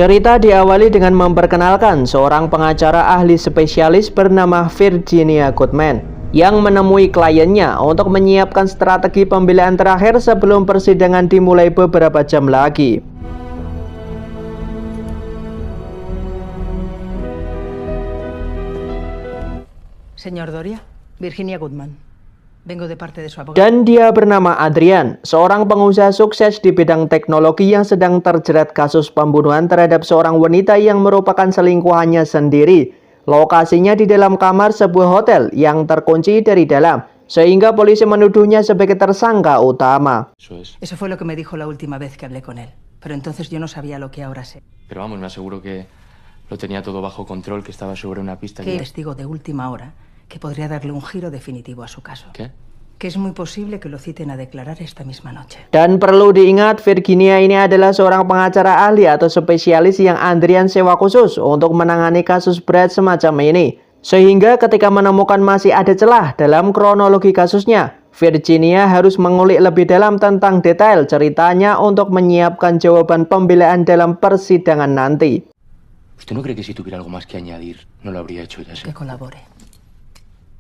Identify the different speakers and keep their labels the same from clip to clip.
Speaker 1: Cerita diawali dengan memperkenalkan seorang pengacara ahli spesialis bernama Virginia Goodman yang menemui kliennya untuk menyiapkan strategi pembelaan terakhir sebelum persidangan dimulai beberapa jam lagi.
Speaker 2: Señor Doria, Virginia Goodman. Vengo de parte de su abogado.
Speaker 1: Dan dia bernama Adrian, seorang pengusaha sukses di bidang teknologi yang sedang terjerat kasus pembunuhan terhadap seorang wanita yang merupakan selingkuhannya sendiri. Lokasinya di dalam kamar sebuah hotel yang terkunci dari dalam, sehingga polisi menuduhnya sebagai tersangka utama.
Speaker 2: Eso fue lo que me dijo la última vez que hablé con él. Pero entonces yo no sabía lo que ahora sé.
Speaker 3: Pero vamos, me aseguro que lo tenía todo bajo control, que estaba sobre una pista.
Speaker 2: Que testigo de última hora que podría darle un giro definitivo a su caso.
Speaker 3: ¿Qué?
Speaker 2: Que es muy posible que lo citen a declarar esta misma noche.
Speaker 1: Dan perlu diingat, Virginia ini adalah seorang pengacara ahli atau spesialis yang Adrian sewa khusus untuk menangani kasus berat semacam ini. Sehingga ketika menemukan masih ada celah dalam kronologi kasusnya, Virginia harus mengulik lebih dalam tentang detail ceritanya untuk menyiapkan jawaban pembelaan dalam persidangan nanti.
Speaker 3: ¿Usted no cree que si tuviera algo más que añadir, no lo habría hecho ya?
Speaker 2: Que colabore.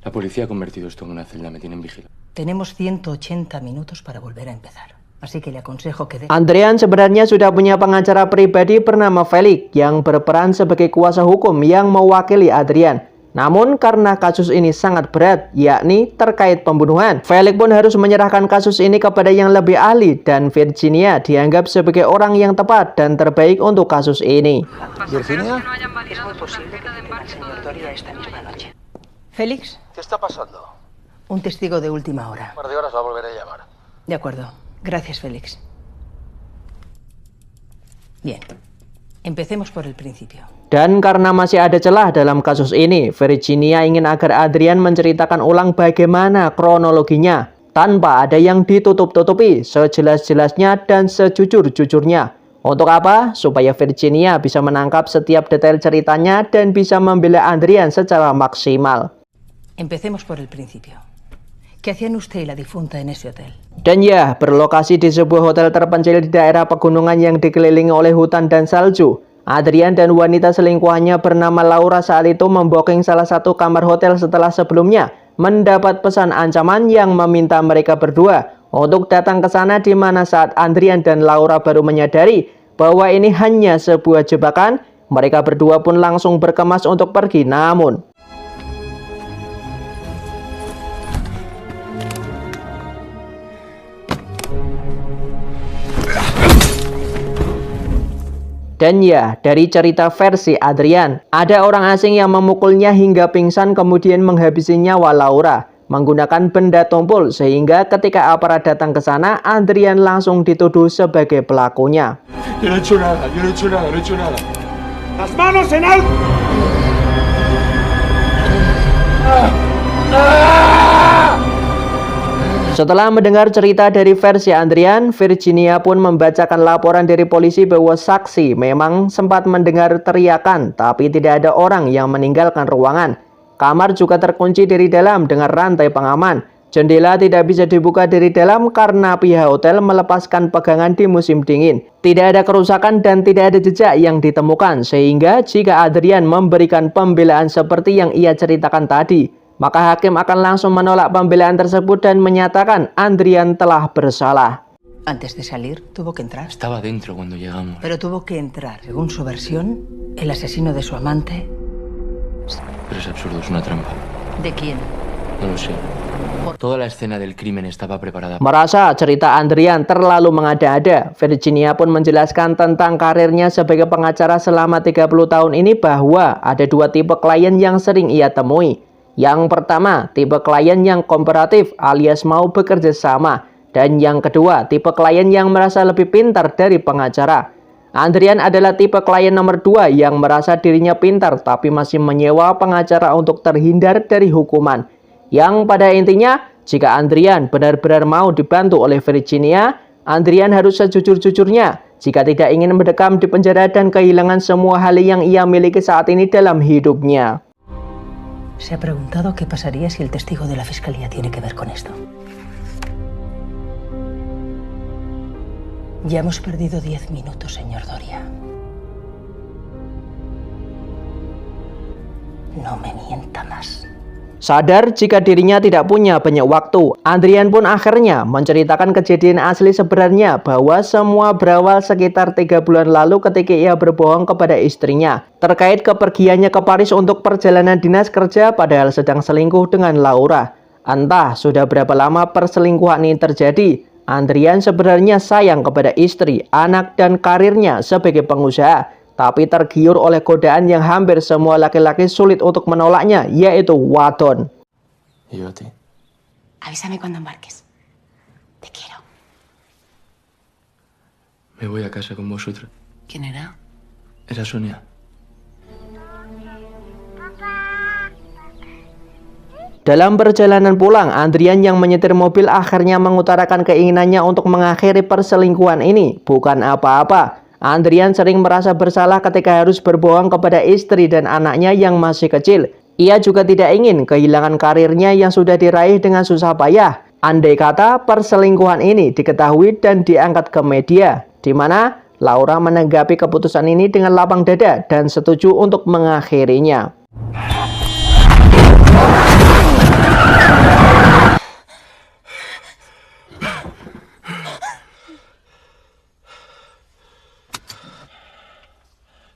Speaker 3: La policía ha convertido esto en una celda, me tienen vigilado.
Speaker 2: Tenemos 180 minutos para volver a empezar. Así que le aconsejo que
Speaker 1: Adrian sebenarnya sudah punya pengacara pribadi bernama Felix yang berperan sebagai kuasa hukum yang mewakili Adrian. Namun karena kasus ini sangat berat, yakni terkait pembunuhan, Felix pun harus menyerahkan kasus ini kepada yang lebih ahli dan Virginia dianggap sebagai orang yang tepat dan terbaik untuk kasus ini.
Speaker 4: Virginia?
Speaker 2: Es muy posible que citen al señor Doria esta misma noche. Félix,
Speaker 4: ¿Qué está pasando?
Speaker 2: un testigo de última hora.
Speaker 4: Un par de horas va a volver a llamar.
Speaker 2: De acuerdo. Gracias, Félix. Bien. Empecemos por el principio.
Speaker 1: Dan karena masih ada celah dalam kasus ini, Virginia ingin agar Adrian menceritakan ulang bagaimana kronologinya, tanpa ada yang ditutup-tutupi, sejelas-jelasnya dan sejujur-jujurnya. Untuk apa? Supaya Virginia bisa menangkap setiap detail ceritanya dan bisa membela Adrian secara maksimal.
Speaker 2: Empecemos por el principio. ¿Qué hacían usted y la difunta en ese hotel?
Speaker 1: Dan ya, berlokasi di sebuah hotel terpencil di daerah pegunungan yang dikelilingi oleh hutan dan salju. Adrian dan wanita selingkuhannya bernama Laura saat itu membooking salah satu kamar hotel setelah sebelumnya mendapat pesan ancaman yang meminta mereka berdua untuk datang ke sana, di mana saat Adrian dan Laura baru menyadari bahwa ini hanya sebuah jebakan, mereka berdua pun langsung berkemas untuk pergi. Namun dan ya, dari cerita versi Adrian, ada orang asing yang memukulnya hingga pingsan kemudian menghabisi nyawa Laura menggunakan benda tumpul, sehingga ketika aparat datang ke sana, Adrian langsung dituduh sebagai pelakunya.
Speaker 4: Yo no he hecho nada, yo no he hecho nada, no he hecho nada. ¡Las manos en alto!
Speaker 1: Setelah mendengar cerita dari versi Adrian, Virginia pun membacakan laporan dari polisi bahwa saksi memang sempat mendengar teriakan, tapi tidak ada orang yang meninggalkan ruangan. Kamar juga terkunci dari dalam dengan rantai pengaman. Jendela tidak bisa dibuka dari dalam karena pihak hotel melepaskan pegangan di musim dingin. Tidak ada kerusakan dan tidak ada jejak yang ditemukan, sehingga jika Adrian memberikan pembelaan seperti yang ia ceritakan tadi, maka hakim akan langsung menolak pembelaan tersebut dan menyatakan Adrian telah bersalah.
Speaker 2: Antes de salir, tuvo que entrar.
Speaker 3: Estaba dentro cuando llegamos.
Speaker 2: Pero tuvo que entrar. Según su versión, el asesino de su amante...
Speaker 3: Pero es absurdo, es una trampa.
Speaker 2: ¿De quién?
Speaker 3: No lo sé. Toda la escena del crimen estaba preparada.
Speaker 1: Merasa cerita Adrian terlalu mengada-ada, Virginia pun menjelaskan tentang karirnya sebagai pengacara selama 30 tahun ini bahwa ada dua tipe klien yang sering ia temui. Yang pertama, tipe klien yang kooperatif alias mau bekerja sama. Dan yang kedua, tipe klien yang merasa lebih pintar dari pengacara. Adrian adalah tipe klien nomor 2 yang merasa dirinya pintar tapi masih menyewa pengacara untuk terhindar dari hukuman. Yang pada intinya, jika Adrian benar-benar mau dibantu oleh Virginia, Adrian harus sejujur-jujurnya jika tidak ingin mendekam di penjara dan kehilangan semua hal yang ia miliki saat ini dalam hidupnya.
Speaker 2: Se ha preguntado qué pasaría si el testigo de la fiscalía tiene que ver con esto. Ya hemos perdido 10 minutos, señor Doria. No me mienta más.
Speaker 1: Sadar jika dirinya tidak punya banyak waktu, Andrian pun akhirnya menceritakan kejadian asli sebenarnya bahwa semua berawal sekitar 3 bulan lalu ketika ia berbohong kepada istrinya terkait kepergiannya ke Paris untuk perjalanan dinas kerja padahal sedang selingkuh dengan Laura. Entah sudah berapa lama perselingkuhan ini terjadi, Andrian sebenarnya sayang kepada istri, anak, dan karirnya sebagai pengusaha. Tapi tergiur oleh godaan yang hampir semua laki-laki sulit untuk menolaknya, yaitu wadon.
Speaker 3: ¿Y yo a ti?
Speaker 5: Avísame cuando embarques. Te quiero.
Speaker 3: Me voy a casa con vosotros.
Speaker 5: ¿Quién era?
Speaker 3: Era Sonia.
Speaker 1: Dalam perjalanan pulang, Andrian yang menyetir mobil akhirnya mengutarakan keinginannya untuk mengakhiri perselingkuhan ini. Bukan apa-apa, Andrian sering merasa bersalah ketika harus berbohong kepada istri dan anaknya yang masih kecil. Ia juga tidak ingin kehilangan karirnya yang sudah diraih dengan susah payah. Andai kata perselingkuhan ini diketahui dan diangkat ke media, di mana Laura menanggapi keputusan ini dengan lapang dada dan setuju untuk mengakhirinya.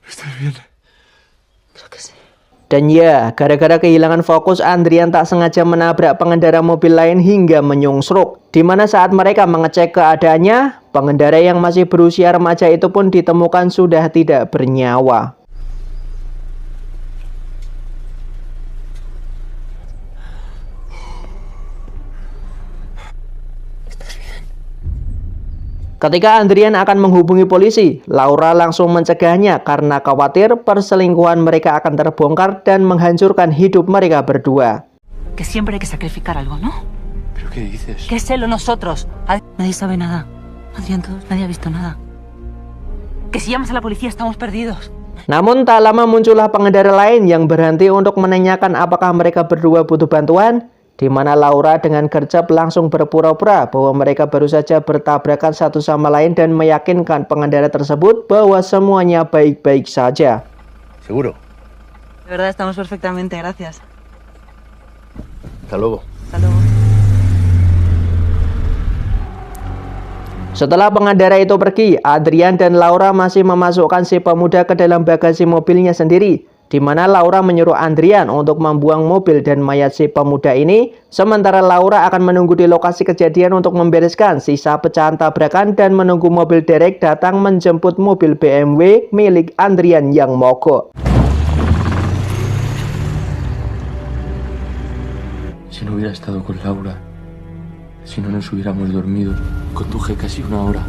Speaker 4: ¿Estás bien?
Speaker 5: Creo que sí.
Speaker 1: Dan ya, gara-gara kehilangan fokus, Andrian tak sengaja menabrak pengendara mobil lain hingga menyungsruk. Di mana saat mereka mengecek keadaannya, pengendara yang masih berusia remaja itu pun ditemukan sudah tidak bernyawa. Ketika Andrian akan menghubungi polisi, Laura langsung mencegahnya karena khawatir perselingkuhan mereka akan terbongkar dan menghancurkan hidup mereka berdua.
Speaker 5: Que siempre hay que sacrificar algo, ¿no?
Speaker 3: ¿Pero qué dices?
Speaker 5: Que es él o nosotros. Nadie sabe nada. Adrián, nadie ha visto nada. Que si llamas a la policía estamos perdidos.
Speaker 1: Namun tak lama muncullah pengendara lain yang berhenti untuk menanyakan apakah mereka berdua butuh bantuan, di mana Laura dengan gercep langsung berpura-pura bahwa mereka baru saja bertabrakan satu sama lain dan meyakinkan pengendara tersebut bahwa semuanya baik-baik saja.
Speaker 6: ¿Seguro?
Speaker 5: De verdad estamos perfectamente, gracias.
Speaker 6: Hasta luego.
Speaker 5: Hasta luego.
Speaker 1: Setelah pengendara itu pergi, Adrian dan Laura masih memasukkan si pemuda ke dalam bagasi mobilnya sendiri, di mana Laura menyuruh Andrian untuk membuang mobil dan mayat si pemuda ini, sementara Laura akan menunggu di lokasi kejadian untuk membereskan sisa pecahan tabrakan dan menunggu mobil Derek datang menjemput mobil BMW milik Andrian yang mogok.
Speaker 3: Si no hubiera estado con Laura, si no nos hubiéramos dormido, conduje casi una hora.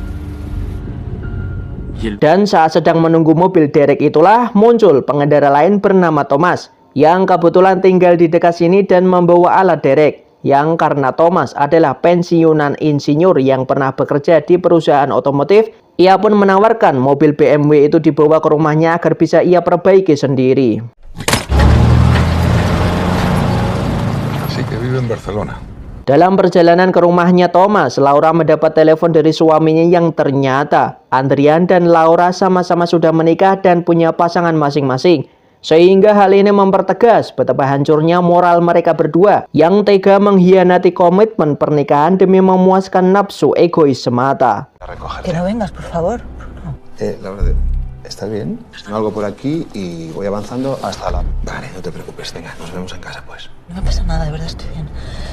Speaker 1: Dan saat sedang menunggu mobil Derek itulah muncul pengendara lain bernama Thomas yang kebetulan tinggal di dekat sini dan membawa alat Derek, yang karena Thomas adalah pensiunan insinyur yang pernah bekerja di perusahaan otomotif, ia pun menawarkan mobil BMW itu dibawa ke rumahnya agar bisa ia perbaiki sendiri.
Speaker 4: Así que vive en Barcelona.
Speaker 1: Dalam perjalanan ke rumahnya Thomas, Laura mendapat telepon dari suaminya yang ternyata Andrian dan Laura sama-sama sudah menikah dan punya pasangan masing-masing. Sehingga hal ini mempertegas betapa hancurnya moral mereka berdua yang tega mengkhianati komitmen pernikahan demi memuaskan nafsu egois semata.
Speaker 5: Que no vengas, por favor.
Speaker 6: Laura, ¿estás bien? Tengo algo por aquí y voy avanzando hasta la... Vale, no te preocupes, venga, nos vemos en casa pues.
Speaker 5: No me pasa nada, de verdad estoy bien.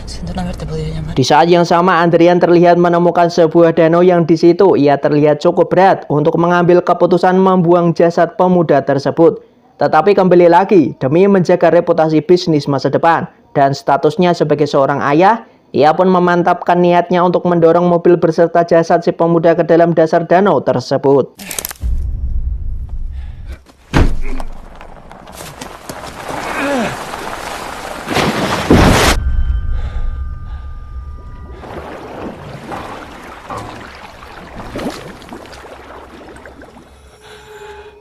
Speaker 5: Siento no haberte podido llamar.
Speaker 1: Di saat yang sama, Andrian terlihat menemukan sebuah danau yang di situ ia terlihat cukup berat untuk mengambil keputusan membuang jasad pemuda tersebut. Tetapi kembali lagi, demi menjaga reputasi bisnis masa depan dan statusnya sebagai seorang ayah, ia pun memantapkan niatnya untuk mendorong mobil berserta jasad si pemuda ke dalam dasar danau tersebut.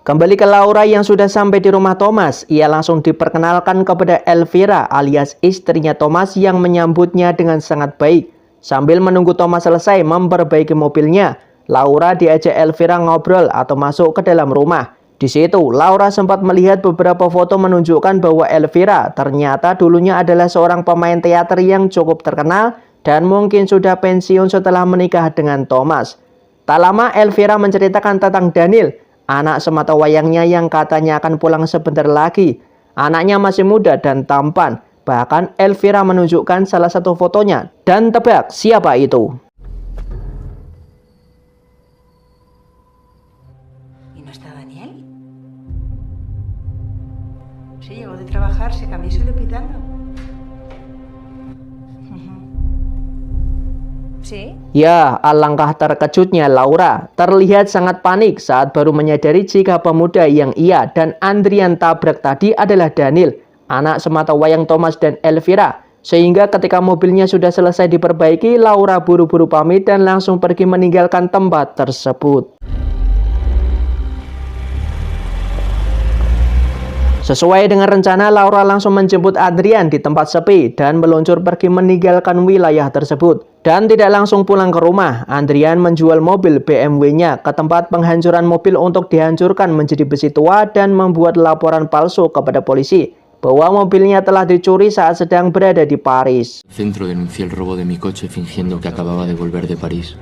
Speaker 1: Kembali ke Laura yang sudah sampai di rumah Thomas, ia langsung diperkenalkan kepada Elvira alias istrinya Thomas yang menyambutnya dengan sangat baik. Sambil menunggu Thomas selesai memperbaiki mobilnya, Laura diajak Elvira ngobrol atau masuk ke dalam rumah, Di situ, Laura sempat melihat beberapa foto menunjukkan bahwa Elvira ternyata dulunya adalah seorang pemain teater yang cukup terkenal dan mungkin sudah pensiun setelah menikah dengan Thomas. Tak lama Elvira menceritakan tentang Daniel, anak sematawayangnya yang katanya akan pulang sebentar lagi. Anaknya masih muda dan tampan. Bahkan Elvira menunjukkan salah satu fotonya. Dan tebak siapa itu?
Speaker 2: ¿Y no está Daniel? Sí, llegó de trabajar, se cambió y salió pitando. Sí.
Speaker 1: Ya, alangkah terkejutnya Laura. Terlihat sangat panik saat baru menyadari jika pemuda yang ia dan Andrian tabrak tadi adalah Daniel, anak sematawayang Thomas dan Elvira. Sehingga ketika mobilnya sudah selesai diperbaiki, Laura buru-buru pamit dan langsung pergi meninggalkan tempat tersebut. Sesuai dengan rencana, Laura langsung menjemput Adrian di tempat sepi dan meluncur pergi meninggalkan wilayah tersebut. Dan tidak langsung pulang ke rumah, Adrian menjual mobil BMW-nya ke tempat penghancuran mobil untuk dihancurkan menjadi besi tua dan membuat laporan palsu kepada polisi bahwa mobilnya telah dicuri saat sedang berada di Paris.
Speaker 3: Centro denuncié el robo de mi coche fingiendo que acababa de volver de París.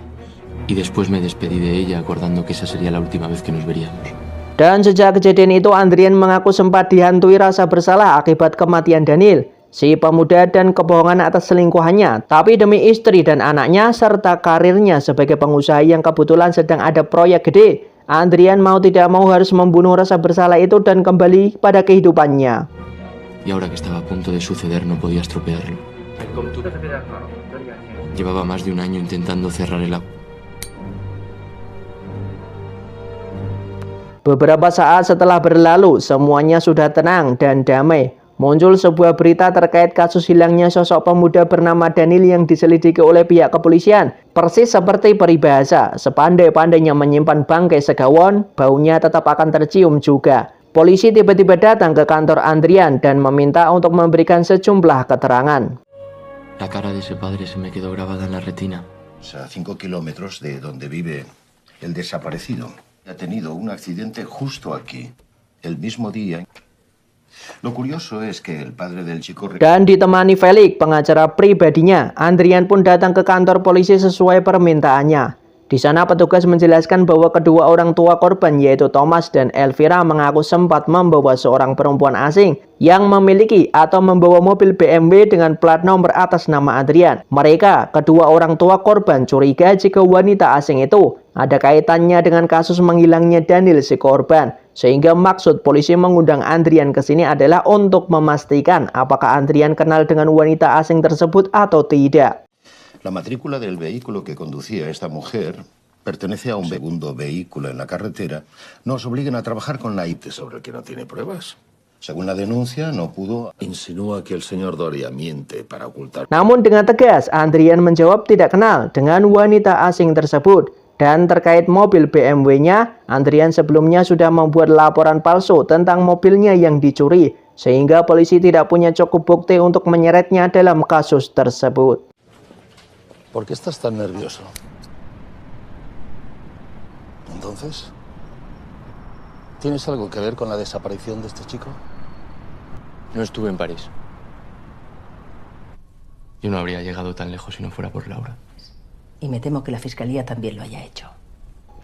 Speaker 3: Y después me despedí de ella acordando que esa sería la última vez que nos veríamos.
Speaker 1: Dan sejak kejadian itu, Adrian mengaku sempat dihantui rasa bersalah akibat kematian Daniel, si pemuda, dan kebohongan atas selingkuhannya. Tapi demi istri dan anaknya, serta karirnya sebagai pengusaha yang kebetulan sedang ada proyek gede, Adrian mau tidak mau harus membunuh rasa bersalah itu dan kembali pada kehidupannya.
Speaker 3: Y ahora que estaba a punto de suceder no podía estropearlo. Llevaba más de un año intentando cerrar el agua.
Speaker 1: Beberapa saat setelah berlalu, semuanya sudah tenang dan damai. Muncul sebuah berita terkait kasus hilangnya sosok pemuda bernama Daniel yang diselidiki oleh pihak kepolisian. Persis seperti peribahasa, sepandai-pandainya menyimpan bangkai segawon, baunya tetap akan tercium juga. Polisi tiba-tiba datang ke kantor Adrian dan meminta untuk memberikan sejumlah keterangan.
Speaker 3: La cara de ese padre se me quedó grabada en la retina.
Speaker 7: O sea, 5 kilómetros de donde vive el desaparecido. Ha tenido un accidente justo aquí, el mismo día. Lo curioso es que el padre del chico...
Speaker 1: Dan ditemani Felix, pengacara pribadinya, Adrian pun datang ke kantor polisi sesuai permintaannya. Di sana petugas menjelaskan bahwa kedua orang tua korban yaitu Thomas dan Elvira mengaku sempat membawa seorang perempuan asing yang memiliki atau membawa mobil BMW dengan plat nomor atas nama Adrian. Mereka, kedua orang tua korban, curiga jika wanita asing itu ada kaitannya dengan kasus menghilangnya Daniel si korban. Sehingga maksud polisi mengundang Adrian ke sini adalah untuk memastikan apakah Adrian kenal dengan wanita asing tersebut atau tidak.
Speaker 7: La matrícula del vehículo que conducía esta mujer pertenece a un segundo vehículo en la carretera. Nos obligan a trabajar con la IP sobre el que no tiene pruebas. Según la denuncia, no pudo. Insinúa que el señor Doria miente para ocultar.
Speaker 1: Namun dengan tegas, Adrian menjawab tidak kenal dengan wanita asing tersebut. Dan terkait mobil BMW-nya, Adrian sebelumnya sudah membuat laporan palsu tentang mobilnya yang dicuri, sehingga polisi tidak punya cukup bukti untuk menyeretnya dalam kasus tersebut.
Speaker 7: ¿Por qué estás tan nervioso? Entonces, ¿tienes algo que ver con la desaparición de este chico?
Speaker 3: No estuve en París. Yo no habría llegado tan lejos si no fuera por Laura.
Speaker 2: Y me temo que la fiscalía también lo haya hecho.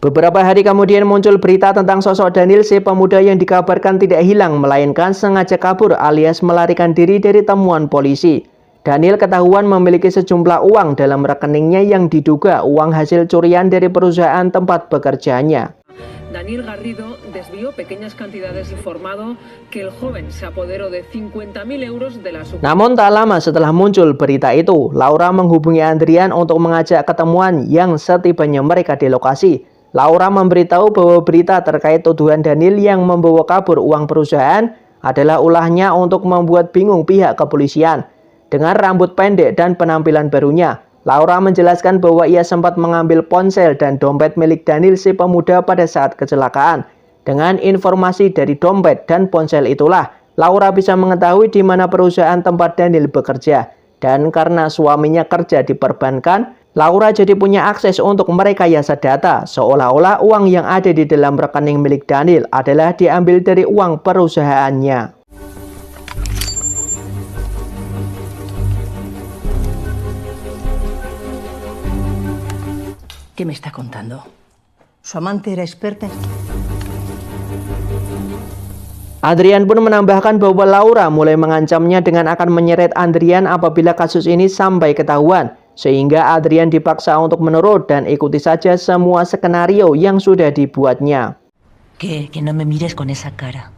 Speaker 1: Beberapa hari kemudian muncul berita tentang sosok Daniel, si pemuda yang dikabarkan tidak hilang, melainkan sengaja kabur alias melarikan diri dari temuan polisi. Daniel ketahuan memiliki sejumlah uang dalam rekeningnya yang diduga uang hasil curian dari perusahaan tempat bekerjanya.
Speaker 8: Daniel Garrido desvió pequeñas cantidades informado que el joven se apoderó de 50.000 euros de la
Speaker 1: Namun tak lama setelah muncul berita itu, Laura menghubungi Adrian untuk mengajak ketemuan yang setibanya mereka di lokasi. Laura memberitahu bahwa berita terkait tuduhan Daniel yang membawa kabur uang perusahaan adalah ulahnya untuk membuat bingung pihak kepolisian. Dengan rambut pendek dan penampilan barunya, Laura menjelaskan bahwa ia sempat mengambil ponsel dan dompet milik Daniel si pemuda pada saat kecelakaan. Dengan informasi dari dompet dan ponsel itulah, Laura bisa mengetahui di mana perusahaan tempat Daniel bekerja. Dan karena suaminya kerja di perbankan, Laura jadi punya akses untuk merekayasa data, seolah-olah uang yang ada di dalam rekening milik Daniel adalah diambil dari uang perusahaannya.
Speaker 2: ¿Qué me está contando? ¿Su amante era experta en...?
Speaker 1: Adrian pun menambahkan bahwa Laura mulai mengancamnya dengan akan menyeret Adrian apabila kasus ini sampai ketahuan, sehingga Adrian dipaksa untuk menurut dan ikuti saja semua skenario yang sudah dibuatnya.
Speaker 5: Que no me mires con esa cara.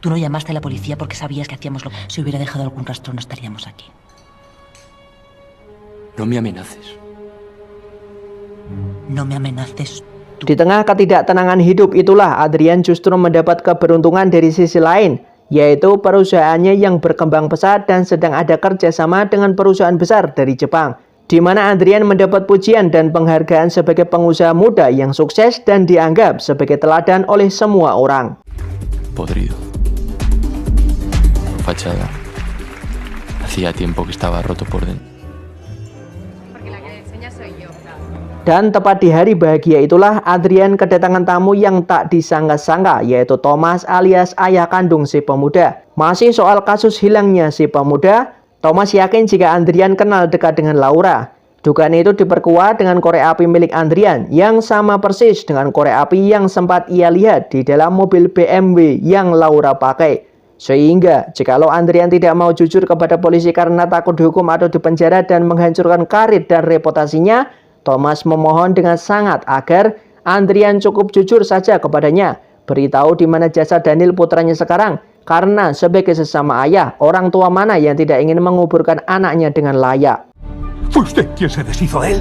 Speaker 5: Tú no llamaste a la policía porque sabías que hacíamos lo... Si hubiera dejado algún rastro no estaríamos aquí.
Speaker 3: No me amenaces.
Speaker 5: No me amenaces.
Speaker 1: Di tengah ketidaktenangan hidup itulah Adrian justru mendapat keberuntungan dari sisi lain, yaitu perusahaannya yang berkembang pesat dan sedang ada kerjasama dengan perusahaan besar dari Jepang, di mana Adrian mendapat pujian dan penghargaan sebagai pengusaha muda yang sukses dan dianggap sebagai teladan oleh semua orang.
Speaker 3: Podrido. Fachada. Hacía tiempo que estaba roto por dentro.
Speaker 1: Dan tepat di hari bahagia itulah Adrian kedatangan tamu yang tak disangka-sangka, yaitu Thomas alias ayah kandung si pemuda. Masih soal kasus hilangnya si pemuda, Thomas yakin jika Adrian kenal dekat dengan Laura. Dugaan itu diperkuat dengan korek api milik Adrian yang sama persis dengan korek api yang sempat ia lihat di dalam mobil BMW yang Laura pakai. Sehingga jikalau Adrian tidak mau jujur kepada polisi karena takut dihukum atau dipenjara dan menghancurkan karir dan reputasinya, Thomas memohon dengan sangat agar Adrian cukup jujur saja kepadanya, beritahu di mana jasad Daniel putranya sekarang, karena sebagai sesama ayah, orang tua mana yang tidak ingin menguburkan anaknya dengan layak.
Speaker 4: ¿Fue usted quien se deshizo de él?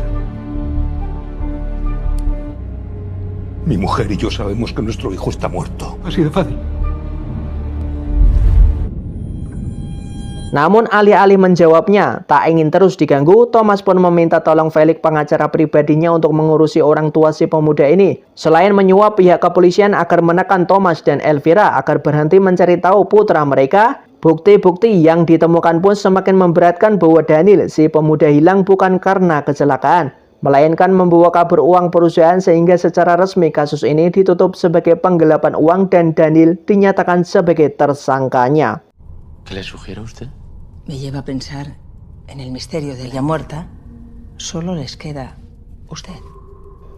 Speaker 4: Mi mujer y yo sabemos que nuestro hijo está muerto. Así de fácil.
Speaker 1: Namun alih-alih menjawabnya, tak ingin terus diganggu, Thomas pun meminta tolong Felix pengacara pribadinya untuk mengurusi orang tua si pemuda ini. Selain menyuap pihak kepolisian agar menekan Thomas dan Elvira agar berhenti mencari tahu putra mereka, bukti-bukti yang ditemukan pun semakin memberatkan bahwa Daniel si pemuda hilang bukan karena kecelakaan, melainkan membawa kabur uang perusahaan sehingga secara resmi kasus ini ditutup sebagai penggelapan uang dan Daniel dinyatakan sebagai tersangkanya.
Speaker 3: ¿Qué le sugiere a usted?
Speaker 2: Me lleva a pensar en el misterio de la muerta. Solo les queda usted.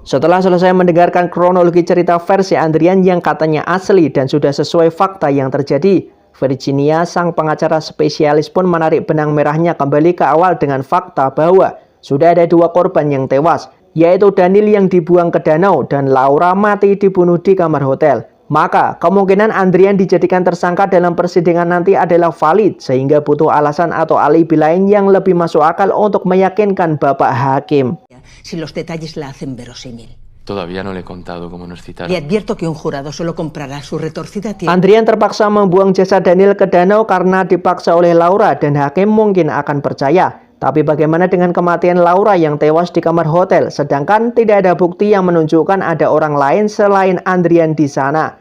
Speaker 1: Setelah selesai mendengarkan kronologi cerita versi Adrian yang katanya asli dan sudah sesuai fakta yang terjadi, Virginia, sang pengacara spesialis pun menarik benang merahnya kembali ke awal dengan fakta bahwa sudah ada 2 korban yang tewas, yaitu Daniel yang dibuang ke danau dan Laura mati dibunuh di kamar hotel. Maka kemungkinan Adrian dijadikan tersangka dalam persidangan nanti adalah valid, sehingga butuh alasan atau alibi lain yang lebih masuk akal untuk meyakinkan Bapak Hakim.
Speaker 2: Si los detalles la hacen verosímil.
Speaker 3: Todavía no le he contado cómo nos citaron.
Speaker 2: Le advierto que un jurado solo comprará su retorcida tierra.
Speaker 1: Adrian terpaksa membuang jasad Daniel ke danau karena dipaksa oleh Laura dan Hakim mungkin akan percaya. Tapi bagaimana dengan kematian Laura yang tewas di kamar hotel, sedangkan tidak ada bukti yang menunjukkan ada orang lain selain Adrian di sana?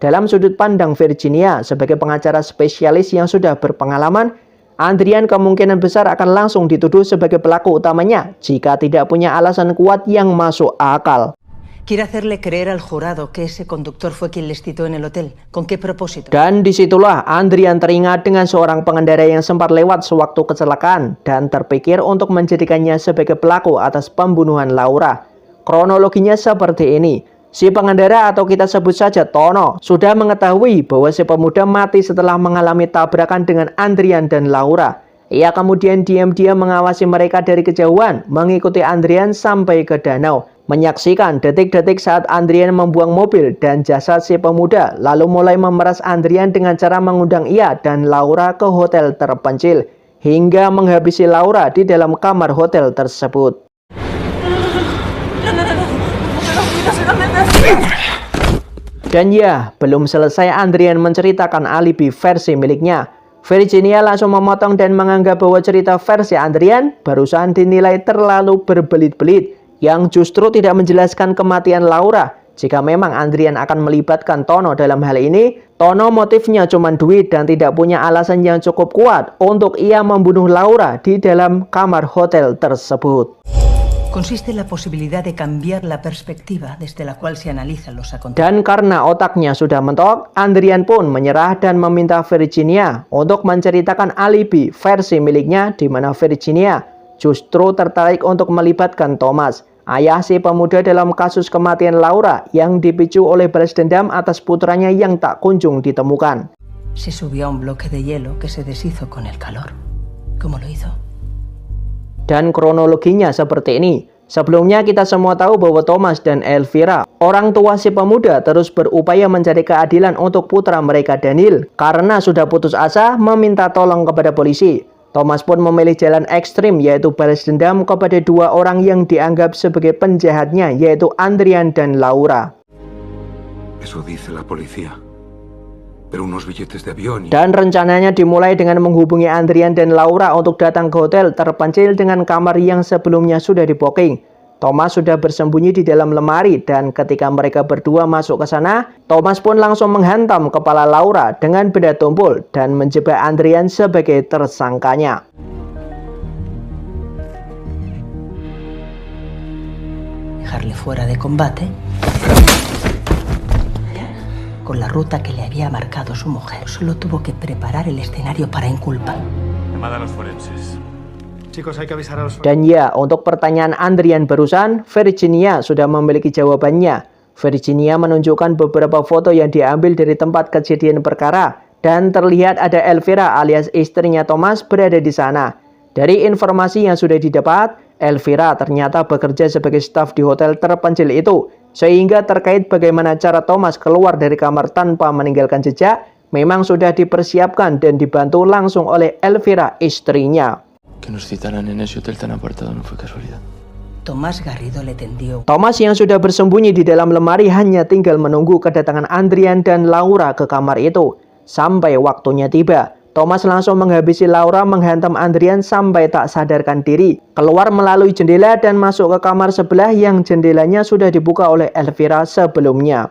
Speaker 1: Dalam sudut pandang Virginia, sebagai pengacara spesialis yang sudah berpengalaman, Adrian kemungkinan besar akan langsung dituduh sebagai pelaku utamanya jika tidak punya alasan kuat yang masuk akal.
Speaker 2: Quiere hacerle creer al jurado que ese conductor fue quien les citó en el hotel. ¿Con qué propósito?
Speaker 1: Dan disitulah Adrian teringat dengan seorang pengendara yang sempat lewat sewaktu kecelakaan dan terpikir untuk menjadikannya sebagai pelaku atas pembunuhan Laura. Kronologinya seperti ini. Si pengendara atau kita sebut saja Tono sudah mengetahui bahwa si pemuda mati setelah mengalami tabrakan dengan Adrian dan Laura. Ia kemudian diam-diam mengawasi mereka dari kejauhan, mengikuti Adrian sampai ke danau, menyaksikan detik-detik saat Adrian membuang mobil dan jasad si pemuda, lalu mulai memeras Adrian dengan cara mengundang ia dan Laura ke hotel terpencil, hingga menghabisi Laura di dalam kamar hotel tersebut. Dan ya, belum selesai Adrian menceritakan alibi versi miliknya. Virginia langsung memotong dan menganggap bahwa cerita versi Adrian barusan dinilai terlalu berbelit-belit, yang justru tidak menjelaskan kematian Laura. Jika memang Adrian akan melibatkan Tono dalam hal ini, Tono motifnya cuma duit dan tidak punya alasan yang cukup kuat untuk ia membunuh Laura di dalam kamar hotel tersebut.
Speaker 2: Consiste en la posibilidad de cambiar la perspectiva desde la cual se analizan los acontecimientos.
Speaker 1: Dan karena otaknya sudah mentok, Andrian pun menyerah dan meminta Virginia untuk menceritakan alibi versi miliknya di mana Virginia justru tertarik untuk melibatkan Thomas, ayah si pemuda dalam kasus kematian Laura yang dipicu oleh balas dendam atas putranya yang tak kunjung ditemukan.
Speaker 2: Se subió a un bloque de hielo que se deshizo con el calor. ¿Cómo lo hizo?
Speaker 1: Dan kronologinya seperti ini. Sebelumnya kita semua tahu bahwa Thomas dan Elvira, orang tua si pemuda, terus berupaya mencari keadilan untuk putra mereka Daniel. Karena sudah putus asa meminta tolong kepada polisi. Thomas pun memilih jalan ekstrim, yaitu balas dendam kepada dua orang yang dianggap sebagai penjahatnya, yaitu Andrian dan Laura.
Speaker 4: Eso dice la policía. Pero unos billetes de avión y...
Speaker 1: Dan rencananya dimulai dengan menghubungi Andrian dan Laura untuk datang ke hotel terpencil dengan kamar yang sebelumnya sudah di-booking. Thomas sudah bersembunyi di dalam lemari dan ketika mereka berdua masuk ke sana, Thomas pun langsung menghantam kepala Laura dengan benda tumpul dan menjebak Andrian sebagai tersangkanya.
Speaker 2: Dejarle fuera de combate con la ruta que le había marcado su mujer. Solo tuvo que preparar el escenario para inculpar.
Speaker 4: Llamada a los forenses. Chicos, hay que avisar a los...
Speaker 1: Dan ya, untuk pertanyaan Andrian barusan, Virginia sudah memiliki jawabannya. Virginia menunjukkan beberapa foto yang diambil dari tempat kejadian perkara dan terlihat ada Elvira alias istrinya Thomas berada di sana. Dari informasi yang sudah didapat, Elvira ternyata bekerja sebagai staf di hotel terpencil itu. Sehingga terkait bagaimana cara Thomas keluar dari kamar tanpa meninggalkan jejak, memang sudah dipersiapkan dan dibantu langsung oleh Elvira istrinya.
Speaker 3: Que nos citaran en ese hotel tan apartado no fue casualidad.
Speaker 2: Tomás Garrido le tendió.
Speaker 1: Thomas yang sudah bersembunyi di dalam lemari hanya tinggal menunggu kedatangan Andrian dan Laura ke kamar itu. Sampai waktunya tiba, Thomas langsung menghabisi Laura, menghantam Andrian sampai tak sadarkan diri, keluar melalui jendela dan masuk ke kamar sebelah yang jendelanya sudah dibuka oleh Elvira sebelumnya.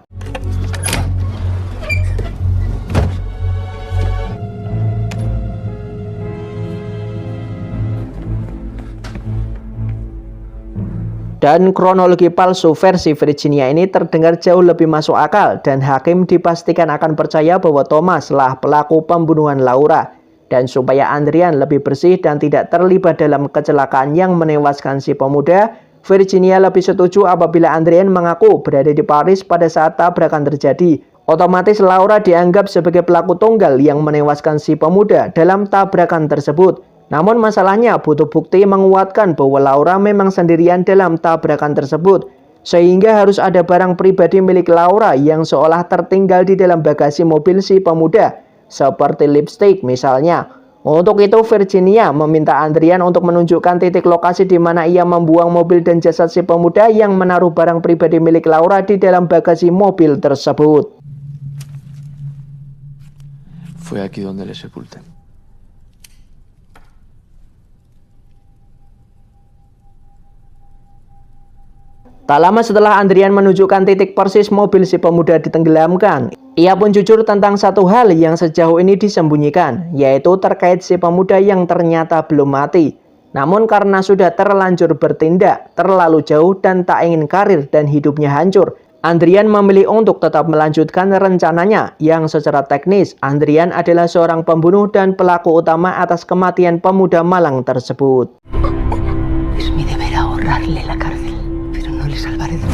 Speaker 1: Dan kronologi palsu versi Virginia ini terdengar jauh lebih masuk akal dan hakim dipastikan akan percaya bahwa Thomas lah pelaku pembunuhan Laura. Dan supaya Andrian lebih bersih dan tidak terlibat dalam kecelakaan yang menewaskan si pemuda, Virginia lebih setuju apabila Andrian mengaku berada di Paris pada saat tabrakan terjadi. Otomatis Laura dianggap sebagai pelaku tunggal yang menewaskan si pemuda dalam tabrakan tersebut. Namun masalahnya butuh bukti menguatkan bahwa Laura memang sendirian dalam tabrakan tersebut. Sehingga harus ada barang pribadi milik Laura yang seolah tertinggal di dalam bagasi mobil si pemuda. Seperti lipstick misalnya. Untuk itu Virginia meminta Andrian untuk menunjukkan titik lokasi di mana ia membuang mobil dan jasad si pemuda yang menaruh barang pribadi milik Laura di dalam bagasi mobil tersebut.
Speaker 3: Fue aquí donde le sepulté.
Speaker 1: Tak lama setelah Andrian menunjukkan titik persis mobil si pemuda ditenggelamkan, ia pun jujur tentang satu hal yang sejauh ini disembunyikan, yaitu terkait si pemuda yang ternyata belum mati. Namun karena sudah terlanjur bertindak terlalu jauh dan tak ingin karir dan hidupnya hancur, Andrian memilih untuk tetap melanjutkan rencananya, yang secara teknis Andrian adalah seorang pembunuh dan pelaku utama atas kematian pemuda malang tersebut.
Speaker 2: Es mi deber ahorrarle la cárcel.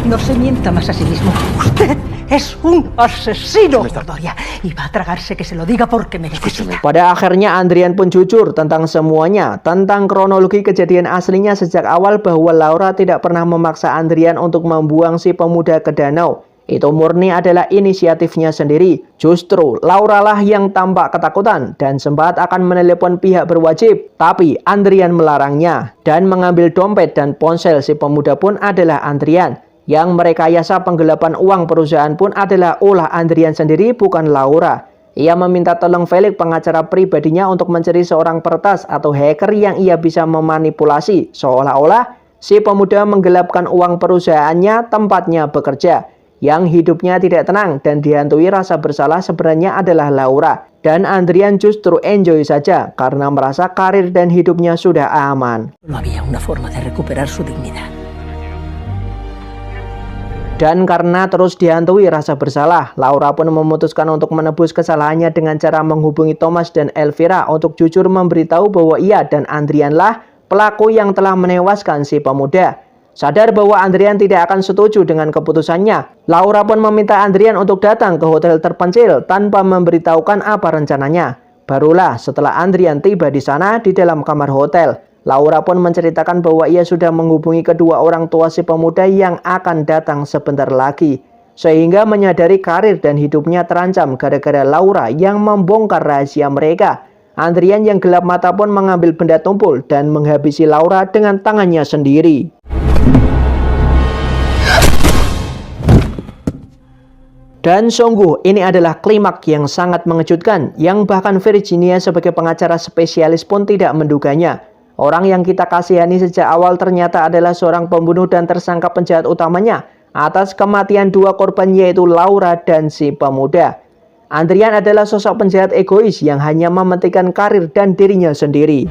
Speaker 2: No se mienta más a sí mismo. Usted es un asesino, Doria. Y va a tragarse que se lo diga porque merece.
Speaker 1: Pada akhirnya Andrian pun jujur tentang semuanya, tentang kronologi kejadian aslinya sejak awal bahwa Laura tidak pernah memaksa Andrian untuk membuang si pemuda ke danau. Itu murni adalah inisiatifnya sendiri. Justru Laura lah yang tampak ketakutan dan sempat akan menelepon pihak berwajib. Tapi Andrian melarangnya dan mengambil dompet dan ponsel si pemuda pun adalah Andrian. Yang merekayasa penggelapan uang perusahaan pun adalah ulah Andrian sendiri, bukan Laura. Ia meminta tolong Felix, pengacara pribadinya, untuk mencari seorang peretas atau hacker yang ia bisa memanipulasi. Seolah-olah si pemuda menggelapkan uang perusahaannya tempatnya bekerja. Yang hidupnya tidak tenang dan dihantui rasa bersalah sebenarnya adalah Laura. Dan Andrian justru enjoy saja karena merasa karir dan hidupnya sudah aman.
Speaker 2: No había una forma de recuperar su dignidad.
Speaker 1: Dan karena terus dihantui rasa bersalah, Laura pun memutuskan untuk menebus kesalahannya dengan cara menghubungi Thomas dan Elvira untuk jujur memberitahu bahwa ia dan Andrianlah pelaku yang telah menewaskan si pemuda. Sadar bahwa Andrian tidak akan setuju dengan keputusannya, Laura pun meminta Andrian untuk datang ke hotel terpencil tanpa memberitahukan apa rencananya. Barulah setelah Andrian tiba di sana di dalam kamar hotel, Laura pun menceritakan bahwa ia sudah menghubungi kedua orang tua si pemuda yang akan datang sebentar lagi. Sehingga menyadari karir dan hidupnya terancam gara-gara Laura yang membongkar rahasia mereka. Andrian yang gelap mata pun mengambil benda tumpul dan menghabisi Laura dengan tangannya sendiri. Dan sungguh ini adalah klimaks yang sangat mengejutkan yang bahkan Virginia sebagai pengacara spesialis pun tidak menduganya. Orang yang kita kasihani sejak awal ternyata adalah seorang pembunuh dan tersangka penjahat utamanya atas kematian dua korban yaitu Laura dan si pemuda. Andrian adalah sosok penjahat egois yang hanya mementingkan karir dan dirinya sendiri.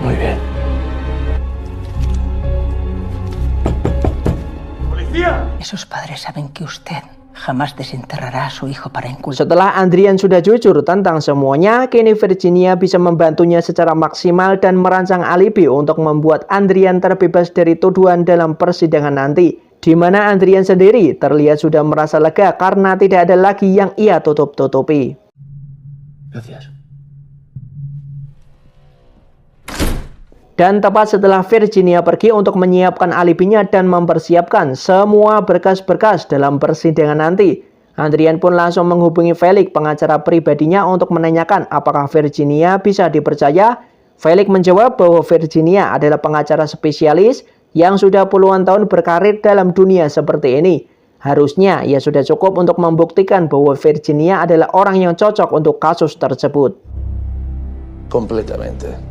Speaker 3: Muy bien.
Speaker 4: ¡Policía!
Speaker 2: Esos padres saben que usted jamás desenterrará a su hijo para inculpar.
Speaker 1: Setelah Andrian sudah jujur tentang semuanya, kini Virginia bisa membantunya secara maksimal dan merancang alibi untuk membuat Andrian terbebas dari tuduhan dalam persidangan nanti. Di mana Andrian sendiri terlihat sudah merasa lega karena tidak ada lagi yang ia tutup-tutupi.
Speaker 3: Gracias.
Speaker 1: Dan tepat setelah Virginia pergi untuk menyiapkan alibinya dan mempersiapkan semua berkas-berkas dalam persidangan nanti, Andrian pun langsung menghubungi Felix, pengacara pribadinya, untuk menanyakan apakah Virginia bisa dipercaya. Felix menjawab bahwa Virginia adalah pengacara spesialis yang sudah puluhan tahun berkarir dalam dunia seperti ini. Harusnya ia sudah cukup untuk membuktikan bahwa Virginia adalah orang yang cocok untuk kasus tersebut.
Speaker 9: Completamente.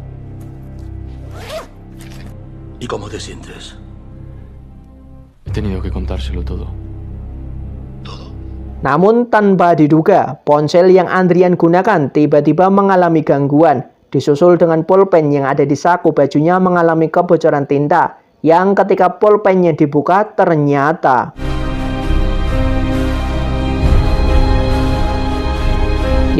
Speaker 3: ¿Y cómo te sientes? He tenido que contárselo todo. ¿Todo?
Speaker 1: Namun tanpa diduga, ponsel yang Andrian gunakan tiba-tiba mengalami gangguan. Disusul dengan pulpen yang ada di saku bajunya mengalami kebocoran tinta, yang ketika pulpennya dibuka ternyata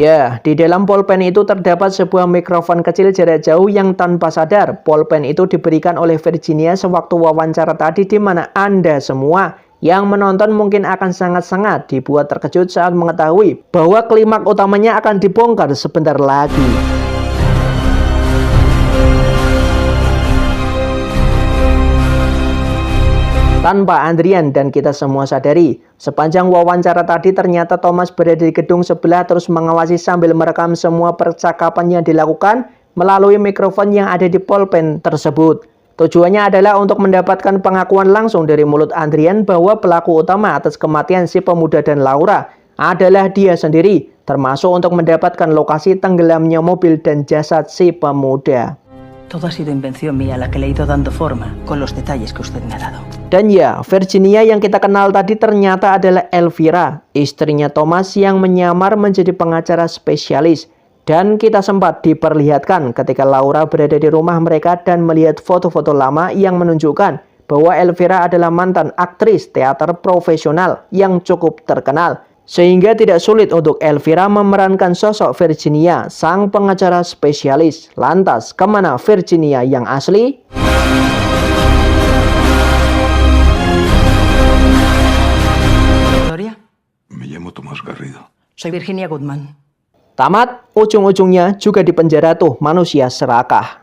Speaker 1: ya, di dalam pulpen itu terdapat sebuah mikrofon kecil jarak jauh yang tanpa sadar pulpen itu diberikan oleh Virginia sewaktu wawancara tadi, di mana Anda semua yang menonton mungkin akan sangat-sangat dibuat terkejut saat mengetahui bahwa klimaks utamanya akan dibongkar sebentar lagi. Tanpa Andrian dan kita semua sadari, sepanjang wawancara tadi ternyata Thomas berada di gedung sebelah terus mengawasi sambil merekam semua percakapan yang dilakukan melalui mikrofon yang ada di pulpen tersebut. Tujuannya adalah untuk mendapatkan pengakuan langsung dari mulut Andrian bahwa pelaku utama atas kematian si pemuda dan Laura adalah dia sendiri, termasuk untuk mendapatkan lokasi tenggelamnya mobil dan jasad si pemuda.
Speaker 2: Todo ha sido invención mía la que le he ido dando forma con los detalles que usted me ha dado.
Speaker 1: Dan ya, Virginia yang kita kenal tadi ternyata adalah Elvira, istrinya Thomas yang menyamar menjadi pengacara spesialis. Dan kita sempat diperlihatkan ketika Laura berada di rumah mereka dan melihat foto-foto lama yang menunjukkan bahwa Elvira adalah mantan aktris teater profesional yang cukup terkenal. Sehingga tidak sulit untuk Elvira memerankan sosok Virginia, sang pengacara spesialis. Lantas, kemana Virginia yang asli?
Speaker 2: Gloria,
Speaker 4: Me llamo Tomás Garrido.
Speaker 2: soy Virginia Goodman.
Speaker 1: Tamat, ujung-ujungnya juga di penjara tuh manusia serakah.